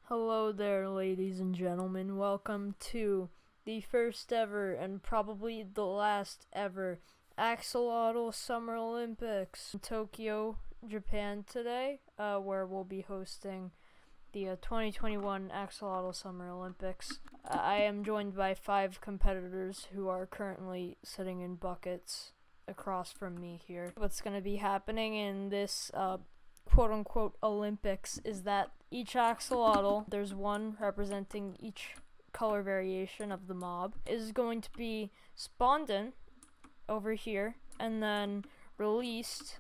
Hello there, ladies and gentlemen. Welcome to the first ever and probably the last ever Axolotl Summer Olympics in Tokyo, Japan today, where we'll be hosting the 2021 Axolotl Summer Olympics. I am joined by 5 competitors who are currently sitting in buckets across from me here. What's going to be happening in this quote-unquote Olympics is that each axolotl, there's one representing each color variation of the mob, is going to be spawned in over here and then released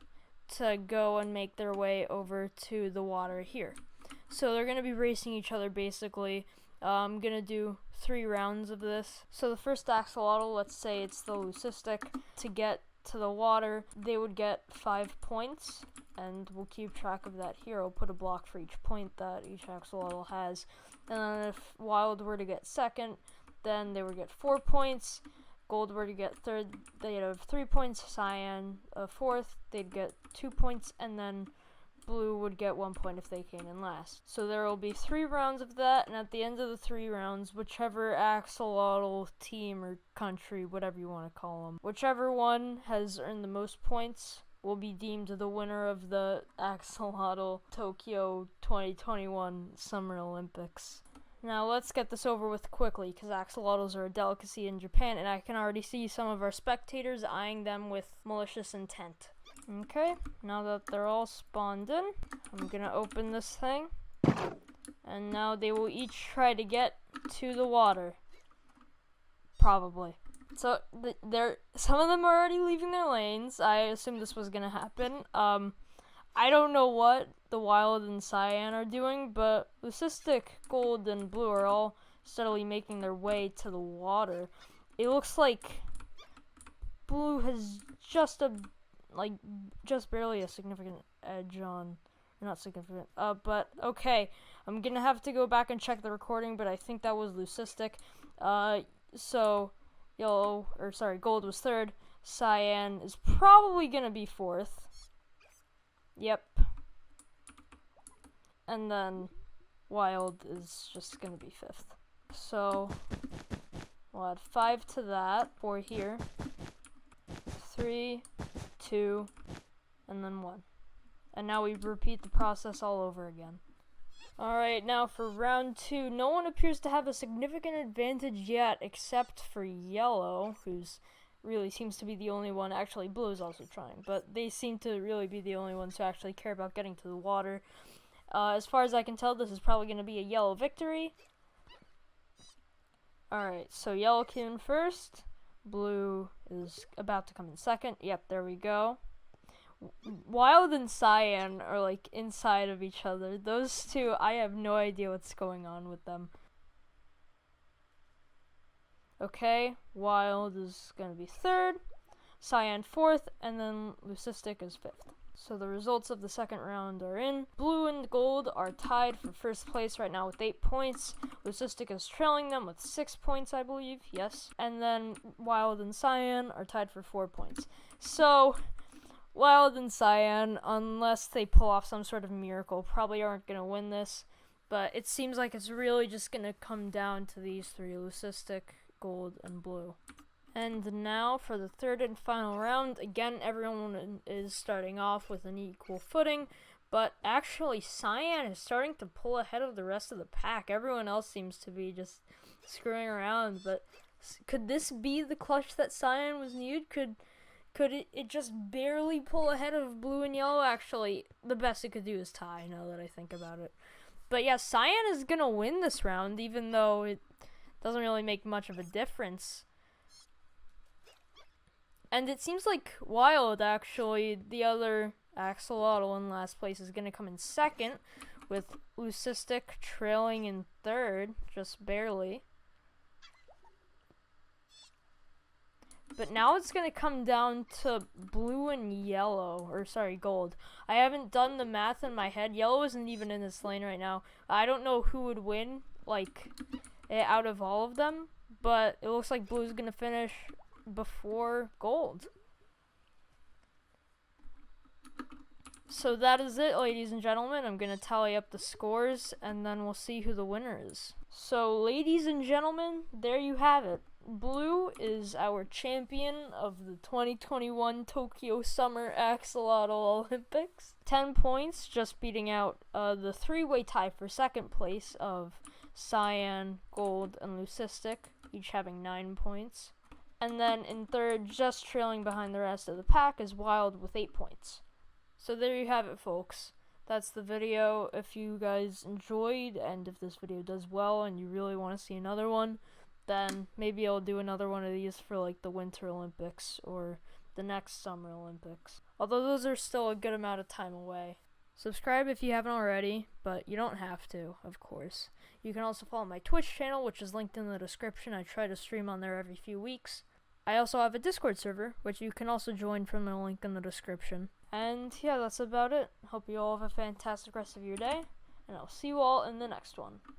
to go and make their way over to the water here. So they're going to be racing each other basically. I'm going to do 3 rounds of this. So the first axolotl, let's say it's the leucistic, to get to the water, they would get 5 points. And we'll keep track of that here. I'll put a block for each point that each axolotl has. And then if Wild were to get second, then they would get 4 points. Gold were to get third, they'd have 3 points. Cyan, fourth, they'd get 2 points. And then Blue would get 1 point if they came in last. So there will be 3 rounds of that. And at the end of the 3 rounds, whichever axolotl team or country, whatever you want to call them, whichever one has earned the most points will be deemed the winner of the Axolotl Tokyo 2021 Summer Olympics. Now let's get this over with quickly, because axolotls are a delicacy in Japan, and I can already see some of our spectators eyeing them with malicious intent. Okay, now that they're all spawned in, I'm gonna open this thing, and now they will each try to get to the water. Probably. So some of them are already leaving their lanes. I assumed this was gonna happen. I don't know what the Wild and Cyan are doing, but Leucistic, Gold, and Blue are all steadily making their way to the water. It looks like Blue has just barely a significant edge on. Not significant. But okay. I'm gonna have to go back and check the recording, but I think that was Leucistic. So Gold was third. Cyan is probably gonna be fourth. Yep. And then Wild is just gonna be fifth. So we'll add 5 to that. 4 here. 3, 2, and then 1. And now we repeat the process all over again. Alright, now for round 2, no one appears to have a significant advantage yet, except for Yellow, who's really seems to be the only one. Actually, Blue is also trying, but they seem to really be the only ones who actually care about getting to the water. As far as I can tell, this is probably going to be a Yellow victory. Alright, so Yellow came in first. Blue is about to come in second. Yep, there we go. Wild and Cyan are like inside of each other. Those two, I have no idea what's going on with them. Okay, Wild is gonna be third, Cyan fourth, and then Leucistic is fifth. So the results of the second round are in. Blue and Gold are tied for first place right now with 8 points. Leucistic is trailing them with 6 points, I believe. Yes. And then Wild and Cyan are tied for 4 points. So Wild and Cyan, unless they pull off some sort of miracle, probably aren't going to win this. But it seems like it's really just going to come down to these 3, Leucistic, Gold, and Blue. And now for the third and final round. Again, everyone is starting off with an equal footing. But actually, Cyan is starting to pull ahead of the rest of the pack. Everyone else seems to be just screwing around. But could this be the clutch that Cyan was needed? Could it just barely pull ahead of Blue and Yellow? Actually, the best it could do is tie, now that I think about it. But yeah, Cyan is going to win this round, even though it doesn't really make much of a difference. And it seems like Wild, actually, the other axolotl in last place, is going to come in second, with Leucistic trailing in third, just barely. But now it's going to come down to Blue and Yellow, Gold. I haven't done the math in my head. Yellow isn't even in this lane right now. I don't know who would win, out of all of them, but it looks like Blue's going to finish before Gold. So that is it, ladies and gentlemen. I'm going to tally up the scores, and then we'll see who the winner is. So, ladies and gentlemen, there you have it. Blue is our champion of the 2021 Tokyo Summer Axolotl Olympics. 10 points, just beating out the three-way tie for second place of Cyan, Gold, and Leucistic, each having 9 points. And then in third, just trailing behind the rest of the pack, is Wild with 8 points. So there you have it, folks. That's the video. If you guys enjoyed, and if this video does well and you really want to see another one, then maybe I'll do another one of these for like the Winter Olympics or the next Summer Olympics. Although those are still a good amount of time away. Subscribe if you haven't already, but you don't have to, of course. You can also follow my Twitch channel, which is linked in the description. I try to stream on there every few weeks. I also have a Discord server, which you can also join from the link in the description. And yeah, that's about it. Hope you all have a fantastic rest of your day, and I'll see you all in the next one.